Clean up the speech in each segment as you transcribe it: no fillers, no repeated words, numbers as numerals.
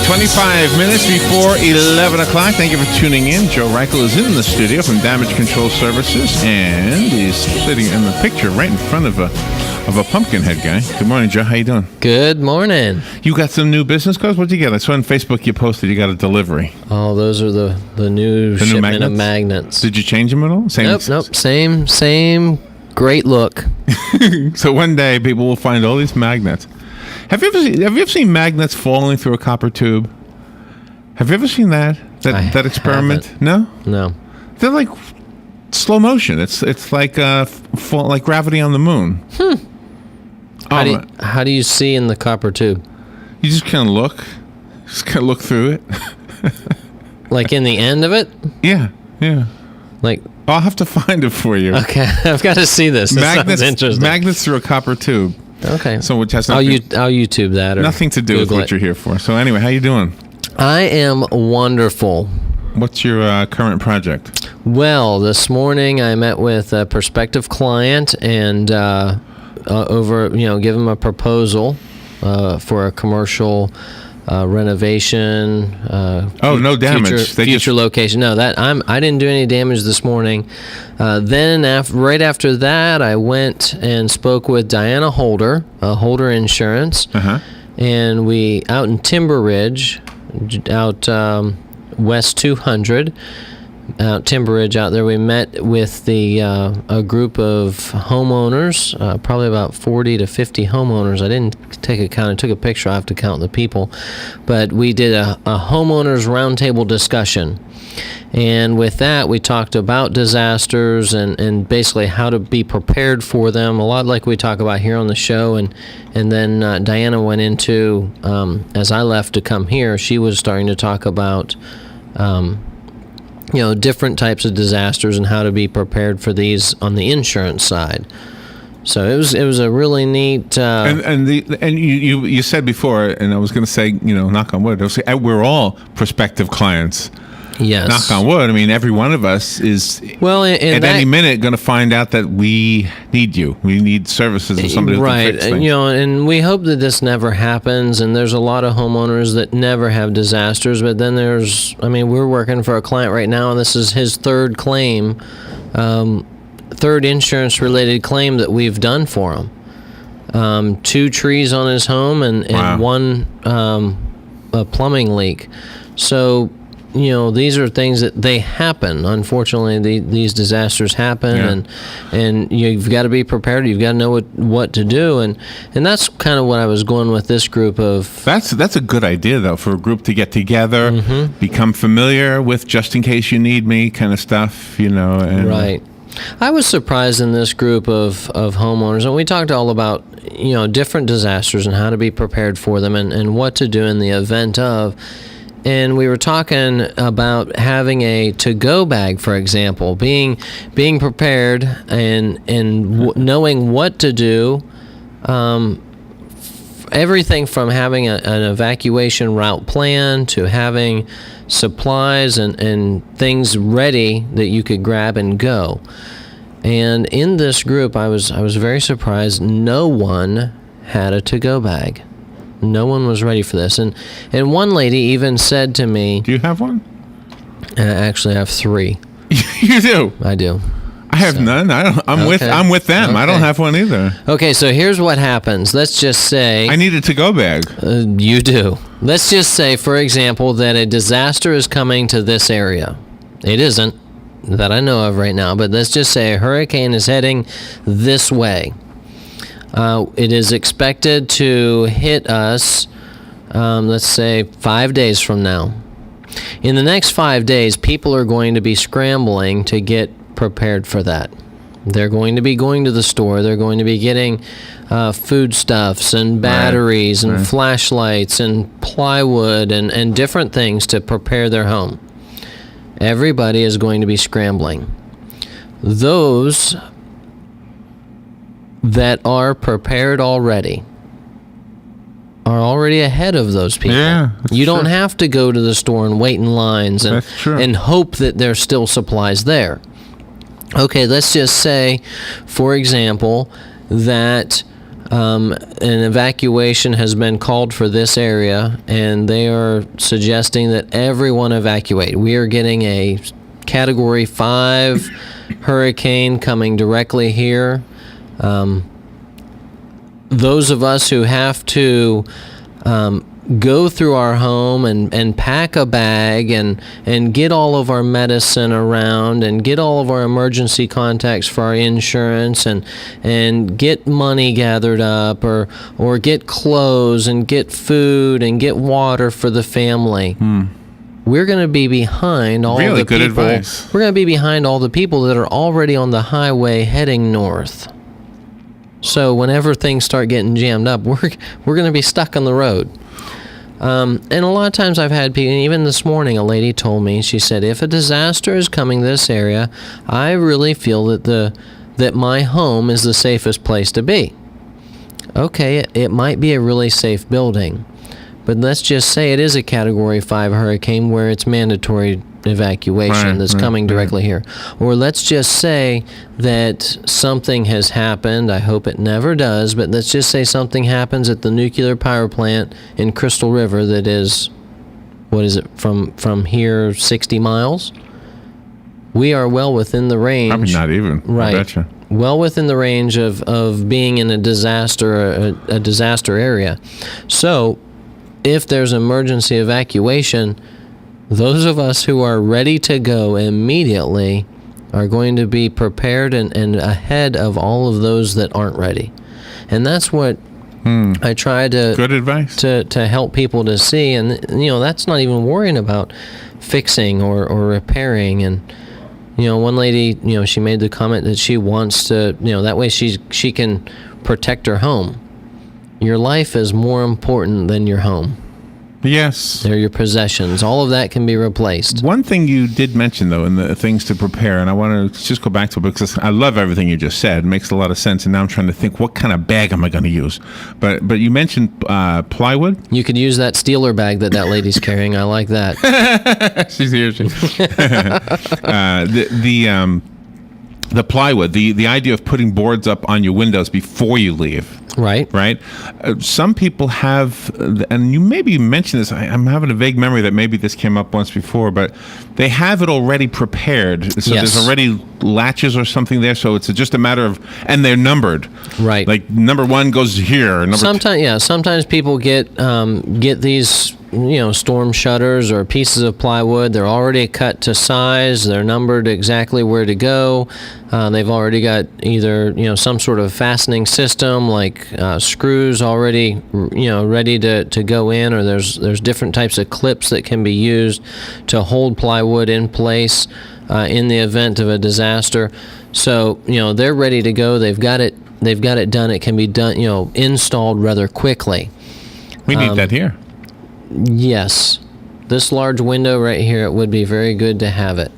25 minutes before 11 o'clock. Thank you for tuning in. Joe Reichel is in the studio from Damage Control Services, and he's sitting in the picture right in front of a Pumpkinhead guy. Good morning, Joe. How you doing? Good morning. You got some new business cards? What'd you get? I saw on Facebook you posted you got a delivery. Oh, those are the new shipment of magnets. Did you change them at all? Nope. Same. Great look. So one day people will find all these magnets. Have you ever seen magnets falling through a copper tube? Have you ever seen that experiment? Haven't. No. They're like slow motion. It's like like gravity on the moon. How do you see in the copper tube? You just kind of look. Just kind of look through it. Like in the end of it? Yeah. Like I'll have to find it for you. Okay, I've got to see this. Sounds interesting. Magnets through a copper tube. Okay. So which has I'll YouTube that. Or nothing to do Google with what you're here for. So anyway, how you doing? I am wonderful. What's your current project? Well, this morning I met with a prospective client and give him a proposal for a commercial renovation. No damage. Future location. No, I didn't do any damage this morning. Then right after that, I went and spoke with Diana Holder, Holder Insurance, and we out in Timber Ridge, out West 200. Out Timber Ridge out there, we met with a group of homeowners, probably about 40 to 50 homeowners. I didn't take a count. I took a picture. I have to count the people. But we did a homeowners roundtable discussion. And with that, we talked about disasters and basically how to be prepared for them, a lot like we talk about here on the show. And then Diana went into, as I left to come here, she was starting to talk about different types of disasters and how to be prepared for these on the insurance side. So it was a really neat. And you said before, and I was going to say, knock on wood. We're all prospective clients. Yes. Knock on wood. I mean, every one of us is any minute going to find out that we need you. We need services of somebody who can fix things. And we hope that this never happens. And there's a lot of homeowners that never have disasters. But then we're working for a client right now, and this is his third claim, third insurance-related claim that we've done for him. 2 trees on his home and wow. one a plumbing leak. So. These are things that they happen. Unfortunately, these disasters happen, and you've got to be prepared. You've got to know what to do, and that's kind of what I was going with this group of. That's a good idea though, for a group to get together, become familiar with just in case you need me kind of stuff, And, right. I was surprised in this group of homeowners, and we talked all about different disasters and how to be prepared for them, and what to do in the event of. And we were talking about having a to-go bag, for example, being prepared and knowing what to do. Everything from having an evacuation route plan to having supplies and things ready that you could grab and go. And in this group, I was very surprised. No one had a to-go bag. No one was ready for this. And one lady even said to me... Do you have one? Actually, I have 3. You do? I do. I have none. I'm with them. Okay. I don't have one either. Okay, so here's what happens. Let's just say... I need a to-go bag. You do. Let's just say, for example, that a disaster is coming to this area. It isn't, that I know of right now, but let's just say a hurricane is heading this way. It is expected to hit us, let's say, 5 days from now. In the next 5 days, people are going to be scrambling to get prepared for that. They're going to be going to the store. They're going to be getting foodstuffs and batteries and flashlights and plywood and different things to prepare their home. Everybody is going to be scrambling. Those that are prepared already are already ahead of those people. Yeah, you don't have to go to the store and wait in lines and hope that there's still supplies there. Okay, let's just say, for example, that An evacuation has been called for this area, and they are suggesting that everyone evacuate. We are getting a Category 5 hurricane coming directly here. Those of us who have to go through our home and pack a bag and get all of our medicine around and get all of our emergency contacts for our insurance and get money gathered up or get clothes and get food and get water for the family. We're going to be behind all Really the good people. advice. We're going to be behind all the people that are already on the highway heading north. So whenever things start getting jammed up, we're going to be stuck on the road. And a lot of times I've had people, even this morning, a lady told me, she said, if a disaster is coming this area, I really feel that my home is the safest place to be. Okay, it might be a really safe building, but let's just say it is a Category 5 hurricane where it's mandatory evacuation that's coming directly here. Or let's just say that something has happened. I hope it never does, but let's just say something happens at the nuclear power plant in Crystal River that is, what is it, from here 60 miles? We are well within the range. Probably not even. Right. I betcha. Well within the range of being in a disaster area. So if there's emergency evacuation, those of us who are ready to go immediately are going to be prepared and ahead of all of those that aren't ready. And that's what I try to Good advice. to help people to see. And, that's not even worrying about fixing or repairing. And, one lady, she made the comment that she wants to, that way she can protect her home. Your life is more important than your home. Yes. They're your possessions. All of that can be replaced. One thing you did mention, though, in the things to prepare, and I want to just go back to it because I love everything you just said. It makes a lot of sense, and now I'm trying to think, what kind of bag am I going to use? But you mentioned plywood. You could use that Steeler bag that lady's carrying. I like that. She's here. The plywood, the idea of putting boards up on your windows before you leave. Right. Some people have, and you maybe mentioned this, I'm having a vague memory that maybe this came up once before, but they have it already prepared. So Yes. there's already latches or something there, so it's just a matter of, and they're numbered. Right. Like number 1 goes here. Sometimes people get these storm shutters or pieces of plywood. They're already cut to size. They're numbered exactly where to go. They've already got either some sort of fastening system like screws already ready to go in, or there's different types of clips that can be used to hold plywood in place in the event of a disaster. So they're ready to go. They've got it done. It can be done installed rather quickly. We need that here. Yes. This large window right here, it would be very good to have it.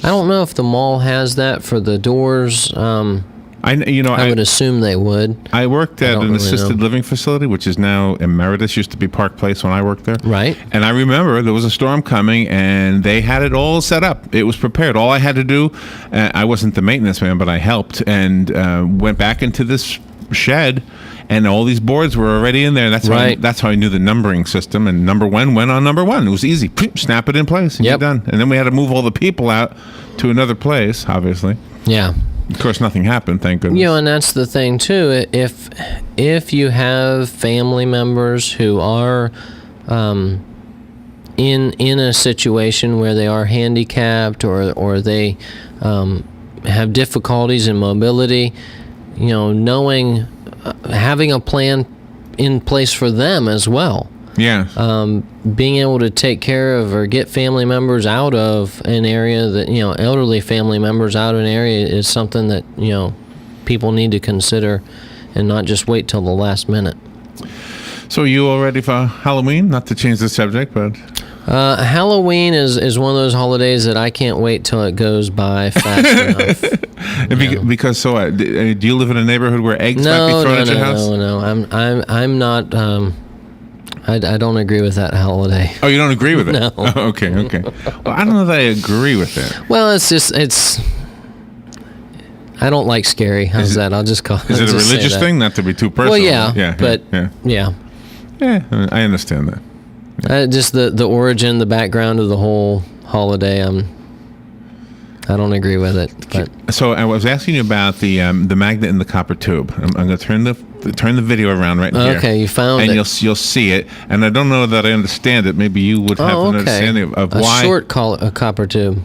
I don't know if the mall has that for the doors. I would assume they would. I worked at an assisted know. living facility, which is now Emeritus, used to be Park Place when I worked there. Right. And I remember there was a storm coming, and they had it all set up. It was prepared. All I had to do, I wasn't the maintenance man, but I helped, and went back into this shed, and all these boards were already in there. That's how I knew the numbering system, and number 1 went on number 1. It was easy. Snap it in place, and you're done. And then we had to move all the people out to another place, obviously. Yeah. Of course, nothing happened, thank goodness. And that's the thing too. If you have family members who are in a situation where they are handicapped or they have difficulties in mobility, knowing having a plan in place for them as well. Yeah. Being able to take care of or get family members out of an area that, elderly family members out of an area is something that, people need to consider and not just wait till the last minute. So are you all ready for Halloween? Not to change the subject, but... Halloween is one of those holidays that I can't wait till it goes by fast enough. Because do you live in a neighborhood where eggs might be thrown at your house? No. I'm not... I don't agree with that holiday. Oh, you don't agree with it? No. Oh, okay. Well, I don't know that I agree with it. Well, I don't like scary. How's that? I'll just call. Is it a religious thing? Not to be too personal. Well, yeah, yeah. I understand that. Just the origin, the background of the whole holiday. I don't agree with it. But So I was asking you about the magnet in the copper tube. I'm going to turn the video around right here. Okay, you found and it. And you'll see it. And I don't know that I understand it. Maybe you would have an understanding of why. A copper tube.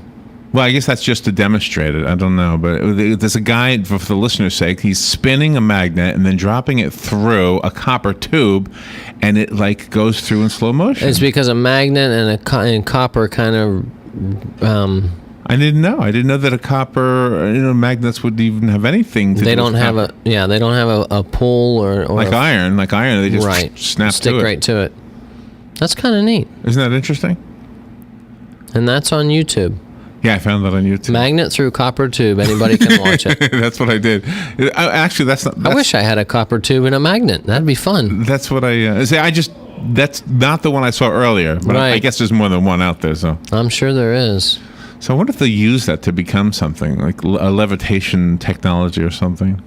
Well, I guess that's just to demonstrate it. I don't know. But there's a guy, for the listener's sake, he's spinning a magnet and then dropping it through a copper tube, and it like goes through in slow motion. It's because a magnet and copper kind of... I didn't know. I didn't know that a copper, magnets would even have anything to do with They don't have a pull or like iron. Like iron, they just stick right to it. That's kind of neat. Isn't that interesting? And that's on YouTube. Yeah, I found that on YouTube. Magnet through copper tube. Anybody can watch it. That's what I did. Actually, that's not. I wish I had a copper tube and a magnet. That'd be fun. That's what I say. That's not the one I saw earlier, but I guess there's more than one out there. So I'm sure there is. So I wonder if they use that to become something like a levitation technology or something.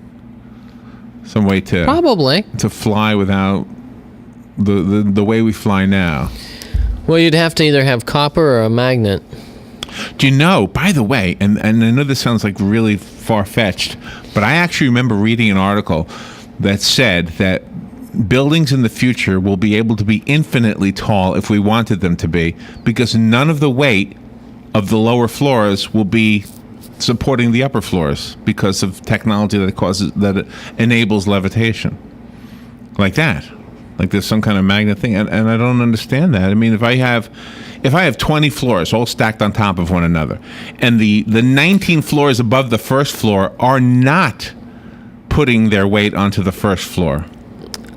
Some way to probably to fly without the way we fly now. Well, you'd have to either have copper or a magnet. Do you know, by the way, and I know this sounds like really far-fetched, but I actually remember reading an article that said that buildings in the future will be able to be infinitely tall if we wanted them to be, because none of the weight of the lower floors will be supporting the upper floors because of technology that enables levitation. Like that. Like there's some kind of magnet thing, and I don't understand that. I mean, if I have 20 floors all stacked on top of one another, and the 19 floors above the first floor are not putting their weight onto the first floor.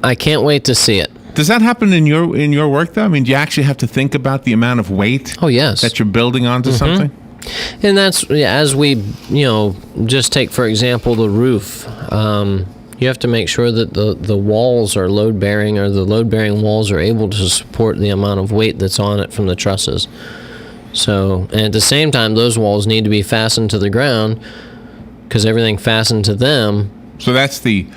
I can't wait to see it. Does that happen in your work though? I mean, do you actually have to think about the amount of weight? Oh, yes. That you're building onto something? And that's as we, just take for example the roof. You have to make sure that the walls are load-bearing, or the load-bearing walls are able to support the amount of weight that's on it from the trusses. So, and at the same time, those walls need to be fastened to the ground because everything fastened to them. So that's the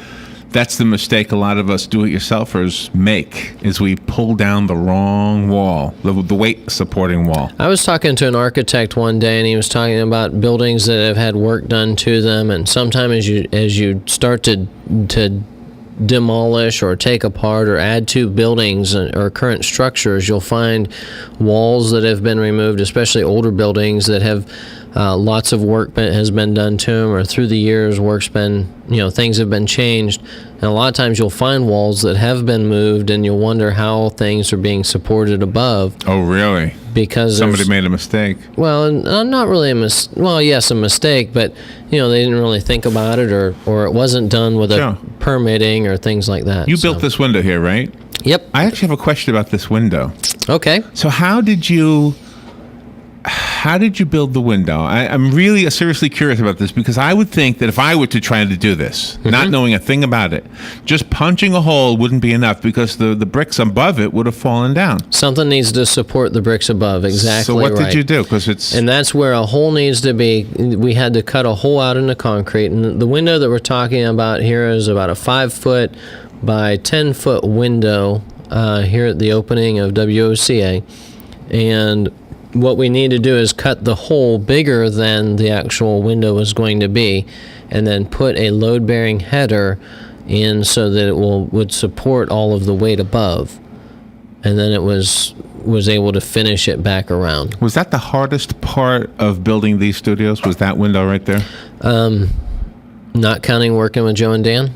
mistake a lot of us do-it-yourselfers make, is we pull down the wrong wall, the weight-supporting wall. I was talking to an architect one day, and he was talking about buildings that have had work done to them, and sometimes as you start to demolish or take apart or add to buildings or current structures, you'll find walls that have been removed, especially older buildings that have lots of work has been done to them, or through the years things have been changed, and a lot of times you'll find walls that have been moved, and you'll wonder how things are being supported above. Oh, really? Because somebody made a mistake. Well, not really a mistake. Well, yes, a mistake, but they didn't really think about it, or it wasn't done with a permitting or things like that. You built this window here, right? Yep. I actually have a question about this window. Okay. So how did you build the window? I'm really seriously curious about this, because I would think that if I were to try to do this, not knowing a thing about it, just punching a hole wouldn't be enough, because the bricks above it would have fallen down. Something needs to support the bricks above. Exactly. So what did you do? And that's where a hole needs to be. We had to cut a hole out in the concrete, and the window that we're talking about here is about a 5-foot by 10-foot window here at the opening of WOCA, and what we need to do is cut the hole bigger than the actual window is going to be, and then put a load-bearing header in so that it would support all of the weight above, and then it was able to finish it back around. Was that the hardest part of building these studios? Was that window right there? Not counting working with Joe and Dan.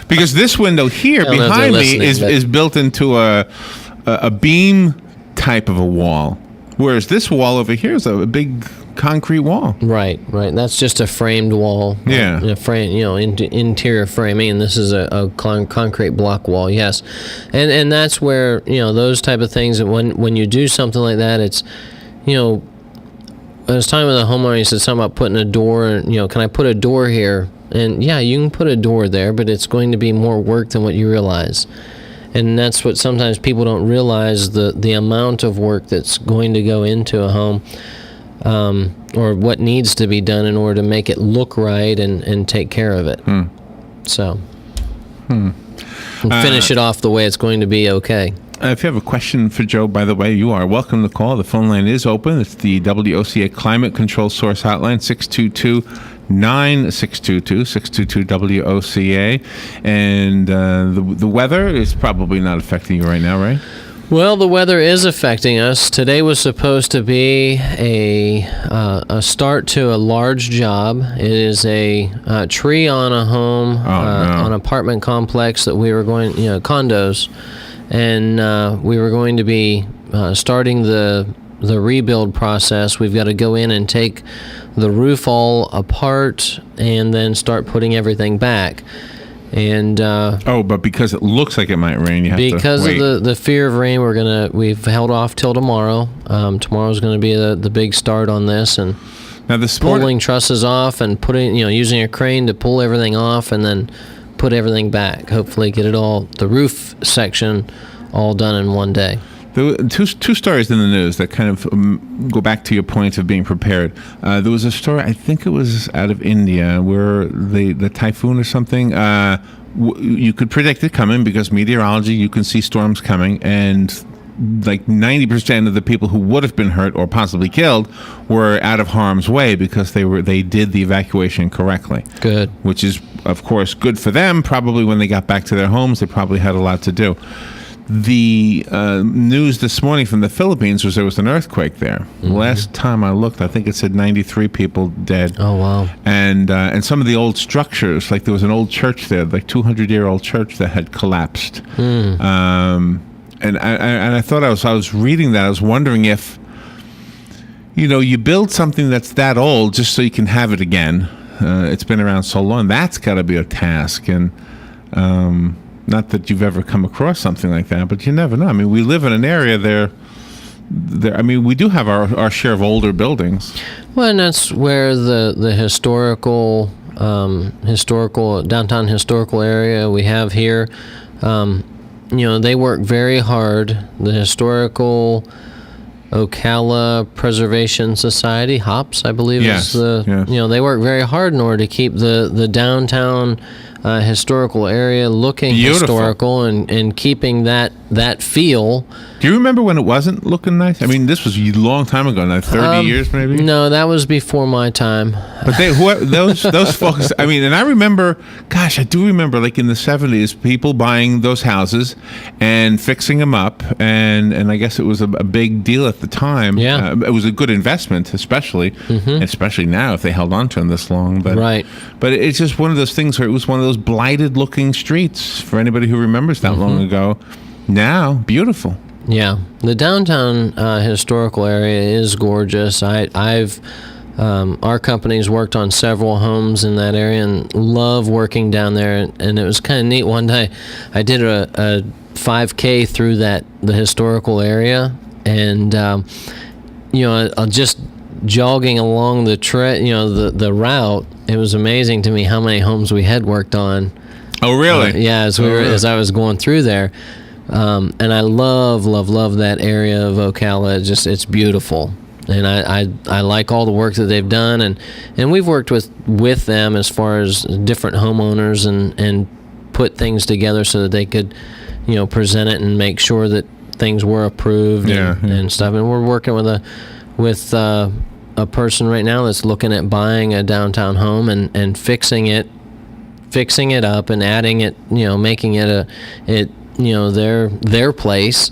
Because this window here behind me is built into a beam type of a wall, whereas this wall over here is a big concrete wall. Right. That's just a framed wall. Yeah. A frame, interior framing, and this is a concrete block wall. Yes, and that's where those type of things. When you do something like that, it's I was talking with a homeowner. He said something about putting a door. Can I put a door here? And yeah, you can put a door there, but it's going to be more work than what you realize. And that's what sometimes people don't realize, the amount of work that's going to go into a home. or what needs to be done in order to make it look right and take care of it. So, and finish it off the way it's going to be okay. If you have a question for Joe, by the way, you are welcome to call. The phone line is open. It's the WOCA Climate Control Source Hotline, 622-9622, 622-WOCA. And the weather is probably not affecting you right now, right? Well, the weather is affecting us. Today was supposed to be a start to a large job. It is a tree on a home, on an apartment complex that we were going, condos. And we were going to be starting the rebuild process. We've got to go in and take the roof all apart and then start putting everything back. And but because it looks like it might rain, you have to wait. Because of the fear of rain, we've held off till tomorrow. Tomorrow's going to be the big start on this, and now pulling trusses off and putting, using a crane to pull everything off and then put everything back. Hopefully get it all, the roof section, all done in one day. There were two stories in the news that kind of go back to your point of being prepared. There was a story, I think it was out of India, where the typhoon or something, you could predict it coming because meteorology, you can see storms coming, and like 90% of the people who would have been hurt or possibly killed were out of harm's way because they did the evacuation correctly. Good. Which is, of course, good for them. Probably when they got back to their homes, they probably had a lot to do. The news this morning from the Philippines was there was an earthquake there. Mm-hmm. Last time I looked, I think it said 93 people dead. Oh, wow. And some of the old structures, like there was an old church there, like 200-year-old church that had collapsed. And I thought I was reading that, I was wondering if, you build something that's that old just so you can have it again. It's been around so long. That's got to be a task. And not that you've ever come across something like that, but you never know. I mean, we live in an area there. I mean, we do have our share of older buildings. Well, and that's where the historical downtown historical area we have here. They work very hard. The Historical Ocala Preservation Society, HOPS, I believe, yes, is they work very hard in order to keep the downtown historical area looking beautiful. Historical and keeping that feel. Do you remember when it wasn't looking nice? I mean, this was a long time ago now, 30 years maybe? No, that was before my time. But those folks, I mean, and I remember, gosh, I do remember like in the 70s, people buying those houses and fixing them up. And I guess it was a big deal at the time. Yeah. It was a good investment, especially now if they held on to them this long. But, right. But it's just one of those things where it was one of those blighted looking streets for anybody who remembers that long ago. Now, beautiful. Yeah, the downtown historical area is gorgeous. I've our company's worked on several homes in that area and love working down there. And it was kind of neat. One day, I did a 5K through the historical area, and just jogging along the route. It was amazing to me how many homes we had worked on. Oh, really? As I was going through there. And I love that area of Ocala. It's beautiful, and I like all the work that they've done, and we've worked with them as far as different homeowners and put things together so that they could, present it and make sure that things were approved and stuff. And we're working with a person right now that's looking at buying a downtown home and fixing it up and adding it, making it their place,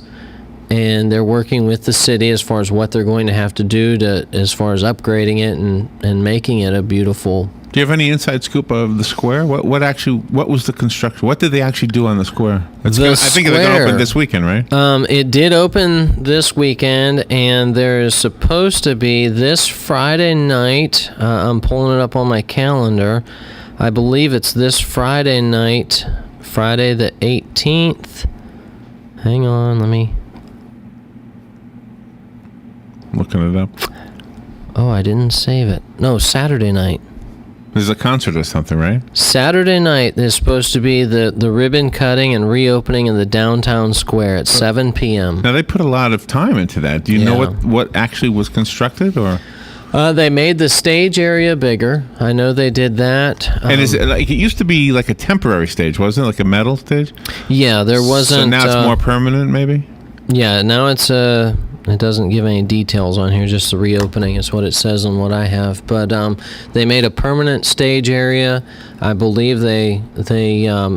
and they're working with the city as far as what they're going to have to do as far as upgrading it and making it a beautiful. Do you have any inside scoop of the square? What was the construction? What did they actually do on the square? I think it's going to open this weekend, right? It did open this weekend, and there is supposed to be this Friday night. I'm pulling it up on my calendar. I believe it's this Friday night. Friday the 18th. Hang on, let me... Looking it up. Oh, I didn't save it. No, Saturday night. There's a concert or something, right? Saturday night is supposed to be the ribbon cutting and reopening in the downtown square at 7 p.m. Now, they put a lot of time into that. Do you know what actually was constructed, or... They made the stage area bigger. I know they did that. And is it like it used to be like a temporary stage, wasn't it? Like a metal stage? Yeah, there wasn't. So now it's more permanent, maybe? Yeah, now it's it doesn't give any details on here, just the reopening is what it says on what I have. But they made a permanent stage area. I believe they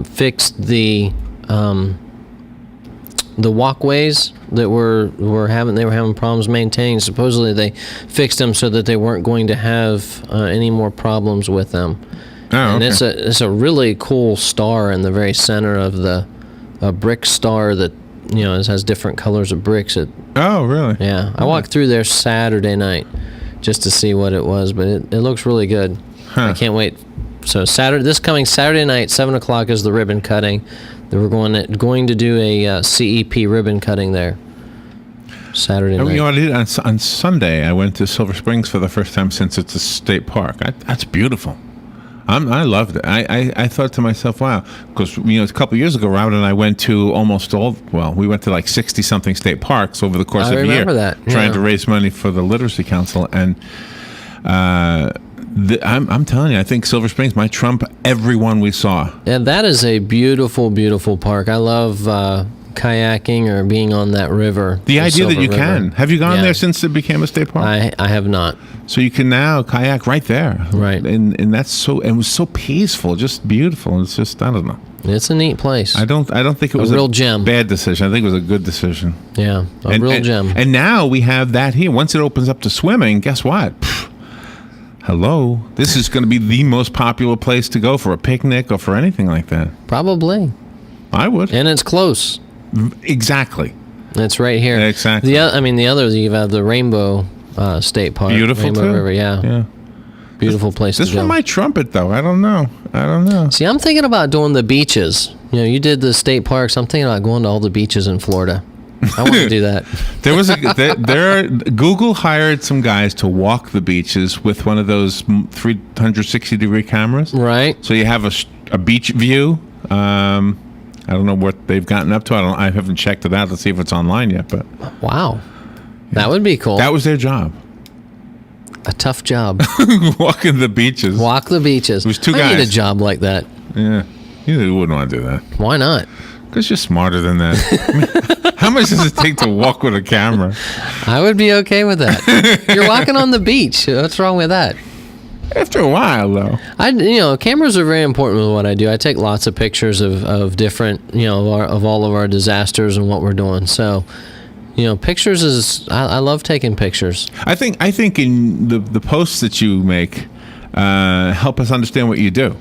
fixed the walkways that were having problems maintaining. Supposedly they fixed them so that they weren't going to have any more problems with them. Oh, and okay. it's a really cool star in the very center of a brick star that it has different colors of bricks. Oh, really? Yeah, I walked through there Saturday night just to see what it was, but it looks really good. Huh. I can't wait. So this coming Saturday night, 7 o'clock is the ribbon cutting. We're going to do a CEP ribbon cutting there Saturday night. You know what I did on Sunday? I went to Silver Springs for the first time since it's a state park. That's beautiful. I loved it. I thought to myself, wow, because a couple of years ago, Robin and I went to we went to like 60-something state parks over the course of a year. I remember that. Yeah. Trying to raise money for the Literacy Council. And I'm telling you, I think Silver Springs might trump everyone we saw. Yeah, that is a beautiful, beautiful park. I love kayaking or being on that river. The idea that you River. can. Have you gone there since it became a state park? I have not. So you can now kayak right there. Right. And that's it was so peaceful, just beautiful. It's just, I don't know. It's a neat place. I don't think it was a real gem. Bad decision. I think it was a good decision. Yeah, real gem. And now we have that here. Once it opens up to swimming, guess what? Hello. This is going to be the most popular place to go for a picnic or for anything like that. Probably. I would. And it's close. Exactly. It's right here. Exactly. The other you have the Rainbow State Park. Beautiful Rainbow too. River, yeah. Beautiful place to go. This one might trump it, though. I don't know. See, I'm thinking about doing the beaches. You did the state parks. I'm thinking about going to all the beaches in Florida. I want to do that. Google hired some guys to walk the beaches with one of those 360-degree cameras. Right. So you have a beach view. I don't know what they've gotten up to. I haven't checked it out to see if it's online yet. But wow, that would be cool. That was their job. A tough job. Walking the beaches. Walk the beaches. It was two I guys. need a job like that. Yeah, you wouldn't want to do that. Why not? Because you're smarter than that. How much does it take to walk with a camera? I would be okay with that. You're walking on the beach. What's wrong with that? After a while, though. Cameras are very important with what I do. I take lots of pictures of different, of all of our disasters and what we're doing. So, pictures is, I love taking pictures. I think in the posts that you make help us understand what you do.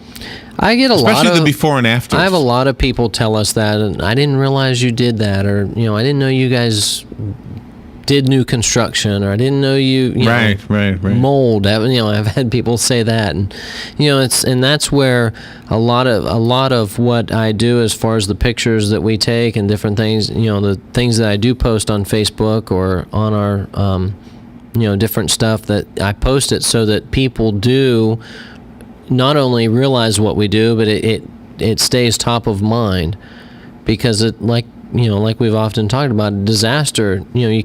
I get especially the before and after. I have a lot of people tell us that, and I didn't realize you did that, or I didn't know you guys did new construction, or I didn't know you right. mold. I've had people say that, and and that's where a lot of what I do as far as the pictures that we take and different things, the things that I do post on Facebook or on our different stuff, that I post it so that people do not only realize what we do, but it stays top of mind, because it like we've often talked about, disaster, you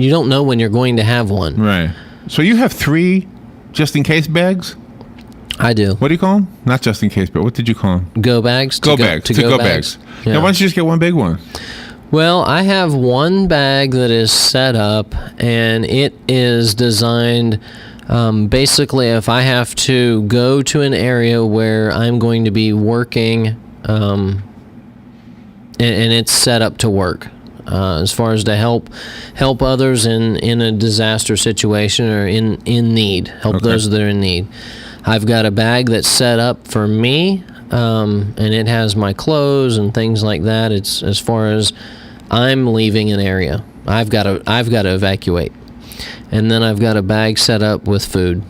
don't know when you're going to have one. Right. So you have 3 just in case bags? I do. What do you call them? Not just in case, but what did you call them? Go bags. Go bags. Yeah. Now, why don't you just get one big one? Well, I have one bag that is set up, and it is designed. Basically, if I have to go to an area where I'm going to be working, and it's set up to work, as far as to help others in a disaster situation or in need, help those that are in need. I've got a bag that's set up for me, and it has my clothes and things like that. It's as far as I'm leaving an area, I've got to evacuate. And then I've got a bag set up with food.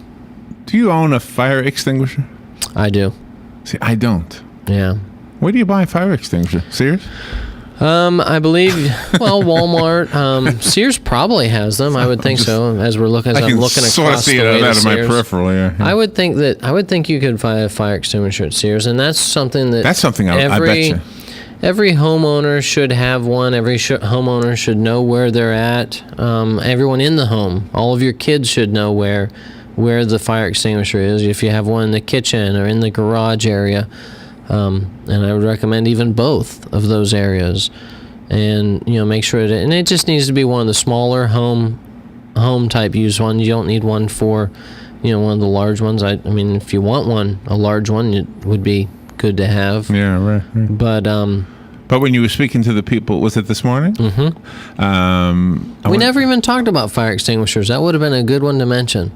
Do you own a fire extinguisher? I do. See, I don't. Yeah. Where do you buy a fire extinguisher? Sears? I believe, Walmart. Sears probably has them. I would think so. As I'm looking across the way to Sears. My peripheral. Yeah. I would think you could buy a fire extinguisher at Sears, and that's something that I bet you. Every homeowner should have one. Every homeowner should know where they're at. Everyone in the home, all of your kids should know where the fire extinguisher is. If you have one in the kitchen or in the garage area, and I would recommend even both of those areas. And make sure that, and it just needs to be one of the smaller home type use ones. You don't need one for one of the large ones. I mean, if you want a large one, it would be good to have. Yeah, right. But when you were speaking to the people, was it this morning? Mm-hmm. We never even talked about fire extinguishers. That would have been a good one to mention.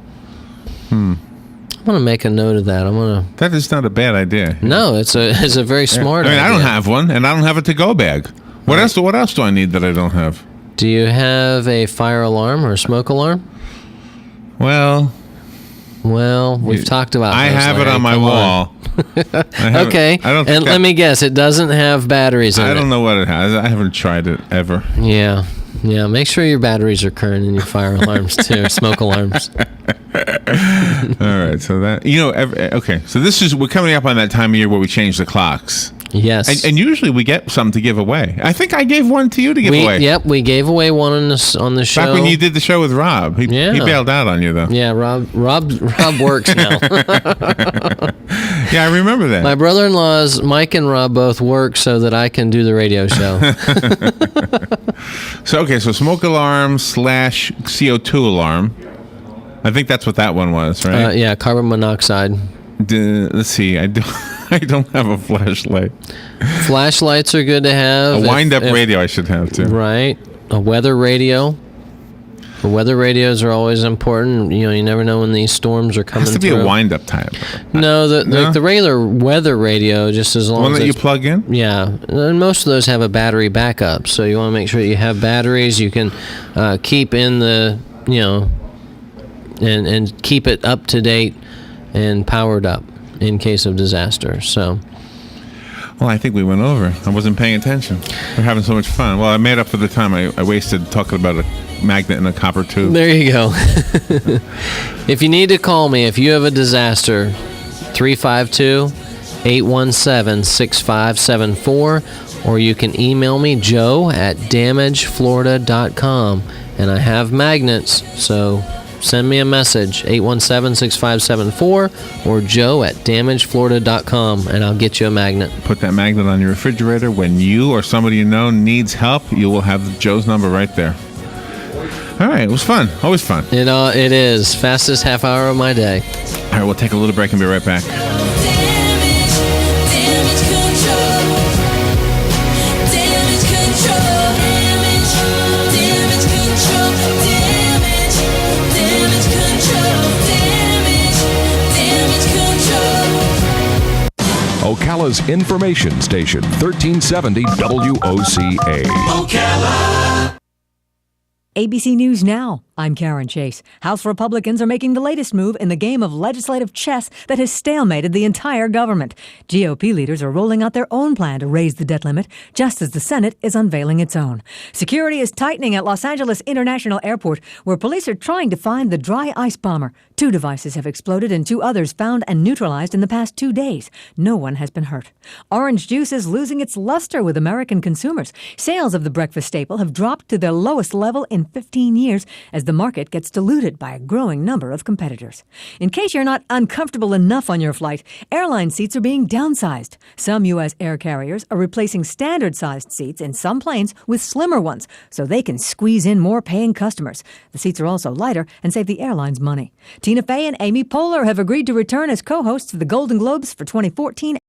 I'm gonna make a note of that. That is not a bad idea. No, it's a very smart idea. I don't have one, and I don't have a to-go bag. What else do I need that I don't have? Do you have a fire alarm or a smoke alarm? Well, we've talked about I those, have it on my wall. Okay. Let me guess, it doesn't have batteries in it. I don't know what it has. I haven't tried it ever. Yeah. Make sure your batteries are current in your fire alarms too, smoke alarms. All right. So that okay. So we're coming up on that time of year where we change the clocks. Yes. And usually we get some to give away. I think I gave one to you to give away. Yep, we gave away one on the show. Back when you did the show with Rob. He bailed out on you, though. Yeah, Rob works now. Yeah, I remember that. My brother-in-laws, Mike and Rob, both work so that I can do the radio show. So smoke alarm / CO2 alarm. I think that's what that one was, right? Yeah, carbon monoxide. Let's see. I don't have a flashlight. Flashlights are good to have. A wind-up radio I should have, too. Right. A weather radio. The weather radios are always important. You never know when these storms are coming through. It has to be a wind-up type. No, the regular weather radio, just as long one as that you plug in? Yeah. And most of those have a battery backup. So you want to make sure that you have batteries. You can keep in the, and keep it up to date and powered up in case of disaster. So, well, I think we went over. I wasn't paying attention. We're having so much fun. Well, I made up for the time I wasted talking about a magnet and a copper tube. There you go. If you need to call me, if you have a disaster, 352-817-6574, or you can email me, joe@damageflorida.com. And I have magnets, so send me a message, 817-6574 or joe@damageflorida.com, and I'll get you a magnet. Put that magnet on your refrigerator. When you or somebody you know needs help, you will have Joe's number right there. All right, it was fun. Always fun. It is. Fastest half hour of my day. All right, we'll take a little break and be right back. Ocala's information station, 1370 WOCA. Ocala. ABC News Now. I'm Karen Chase. House Republicans are making the latest move in the game of legislative chess that has stalemated the entire government. GOP leaders are rolling out their own plan to raise the debt limit, just as the Senate is unveiling its own. Security is tightening at Los Angeles International Airport, where police are trying to find the dry ice bomber. 2 devices have exploded and 2 others found and neutralized in the past 2 days. No one has been hurt. Orange juice is losing its luster with American consumers. Sales of the breakfast staple have dropped to their lowest level in 15 years as the market gets diluted by a growing number of competitors. In case you're not uncomfortable enough on your flight, airline seats are being downsized. Some U.S. air carriers are replacing standard-sized seats in some planes with slimmer ones so they can squeeze in more paying customers. The seats are also lighter and save the airlines money. Tina Fey and Amy Poehler have agreed to return as co-hosts of the Golden Globes for 2014